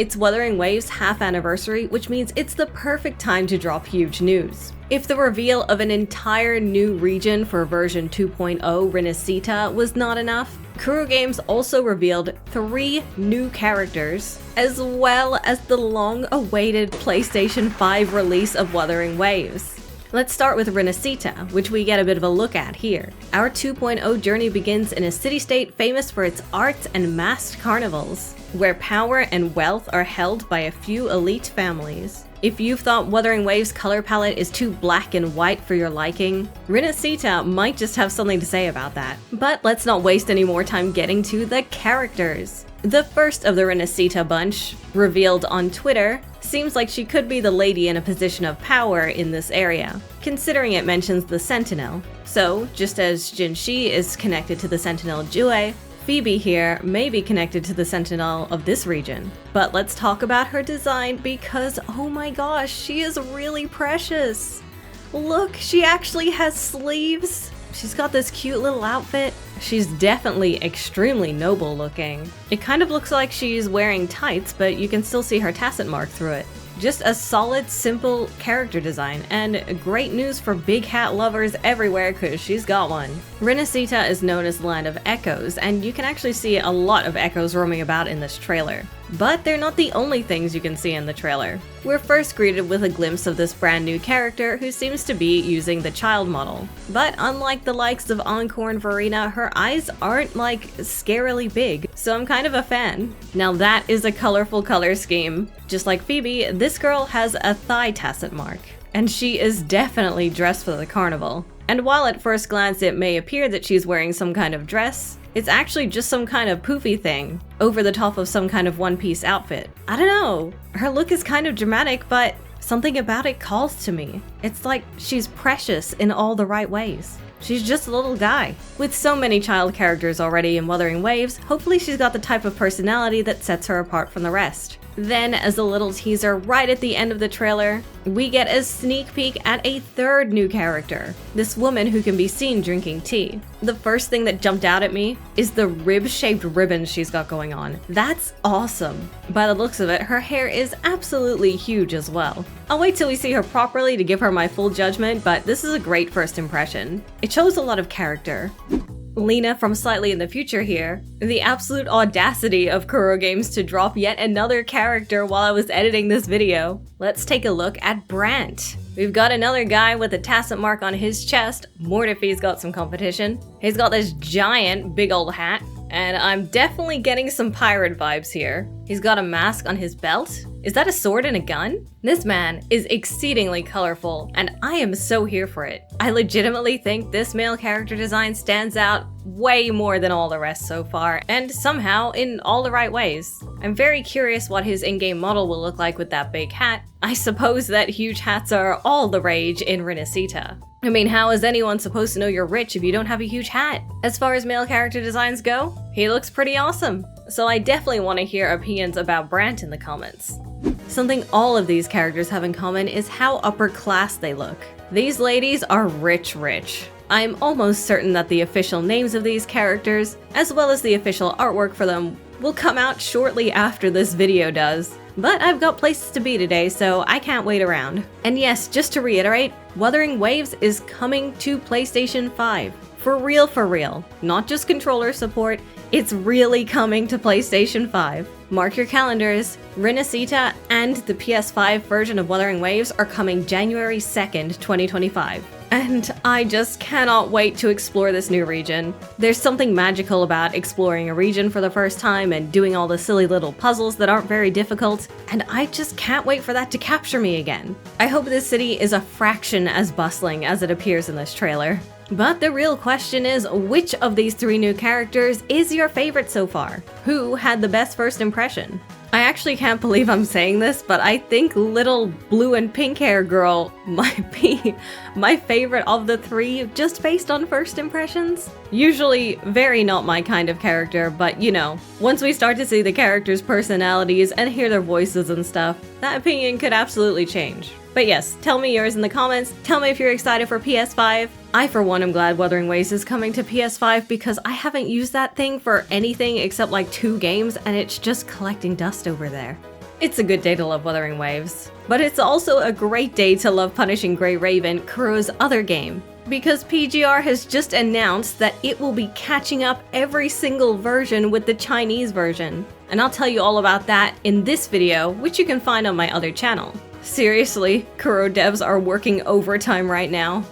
It's Wuthering Waves' half anniversary, which means it's the perfect time to drop huge news. If the reveal of an entire new region for version 2.0 Renacita was not enough, Kuro Games also revealed 3 new characters, as well as the long-awaited PlayStation 5 release of Wuthering Waves. Let's start with Renacita, which we get a bit of a look at here. Our 2.0 journey begins in a city-state famous for its arts and masked carnivals, where power and wealth are held by a few elite families. If you've thought Wuthering Waves' color palette is too black and white for your liking, Renacita might just have something to say about that. But let's not waste any more time getting to the characters. The first of the Renacita bunch, revealed on Twitter, seems like she could be the lady in a position of power in this area, considering it mentions the Sentinel. So, just as Jinshi is connected to the Sentinel Jue, Phoebe here may be connected to the Sentinel of this region. But let's talk about her design because, oh my gosh, she is really precious! Look, she actually has sleeves! She's got this cute little outfit. She's definitely extremely noble looking. It kind of looks like she's wearing tights, but you can still see her tacet mark through it. Just a solid, simple character design, and great news for big hat lovers everywhere because she's got one. Renacita is known as the Land of Echoes, and you can actually see a lot of echoes roaming about in this trailer. But they're not the only things you can see in the trailer. We're first greeted with a glimpse of this brand new character who seems to be using the child model. But unlike the likes of Encore and Verena, her eyes aren't like scarily big, so I'm kind of a fan. Now that is a colorful color scheme. Just like Phoebe, this girl has a thigh tacet mark, and she is definitely dressed for the carnival. And while at first glance it may appear that she's wearing some kind of dress, it's actually just some kind of poofy thing over the top of some kind of one-piece outfit. I don't know, her look is kind of dramatic, but something about it calls to me. It's like she's precious in all the right ways. She's just a little guy. With so many child characters already in Wuthering Waves, hopefully she's got the type of personality that sets her apart from the rest. Then, as a little teaser right at the end of the trailer, we get a sneak peek at a third new character, this woman who can be seen drinking tea. The first thing that jumped out at me is the rib-shaped ribbons she's got going on. That's awesome. By the looks of it, her hair is absolutely huge as well. I'll wait till we see her properly to give her my full judgment, but this is a great first impression. It shows a lot of character. Lina from slightly in the future here. The absolute audacity of Kuro Games to drop yet another character while I was editing this video. Let's take a look at Brant. We've got another guy with a tacet mark on his chest. Mortefi's got some competition. He's got this giant big old hat, and I'm definitely getting some pirate vibes here. He's got a mask on his belt. Is that a sword and a gun? This man is exceedingly colorful, and I am so here for it. I legitimately think this male character design stands out way more than all the rest so far, and somehow in all the right ways. I'm very curious what his in-game model will look like with that big hat. I suppose that huge hats are all the rage in Renacita. I mean, how is anyone supposed to know you're rich if you don't have a huge hat? As far as male character designs go, he looks pretty awesome. So I definitely want to hear opinions about Brant in the comments. Something all of these characters have in common is how upper class they look. These ladies are rich. I'm almost certain that the official names of these characters, as well as the official artwork for them, will come out shortly after this video does. But I've got places to be today, so I can't wait around. And yes, just to reiterate, Wuthering Waves is coming to PlayStation 5. For real. Not just controller support, it's really coming to PlayStation 5. Mark your calendars. Renacita and the PS5 version of Wuthering Waves are coming January 2nd, 2025. And I just cannot wait to explore this new region. There's something magical about exploring a region for the first time and doing all the silly little puzzles that aren't very difficult, and I just can't wait for that to capture me again. I hope this city is a fraction as bustling as it appears in this trailer. But the real question is, which of these 3 new characters is your favorite so far? Who had the best first impression? I actually can't believe I'm saying this, but I think little blue and pink hair girl might be my favorite of the 3 just based on first impressions. Usually very not my kind of character, but you know, once we start to see the characters' personalities and hear their voices and stuff, that opinion could absolutely change. But yes, tell me yours in the comments. Tell me if you're excited for PS5. I, for one, am glad Wuthering Waves is coming to PS5 because I haven't used that thing for anything except like 2 games and it's just collecting dust over there. It's a good day to love Wuthering Waves. But it's also a great day to love Punishing Grey Raven, Kuro's other game, because PGR has just announced that it will be catching up every single version with the Chinese version. And I'll tell you all about that in this video, which you can find on my other channel. Seriously, Kuro devs are working overtime right now.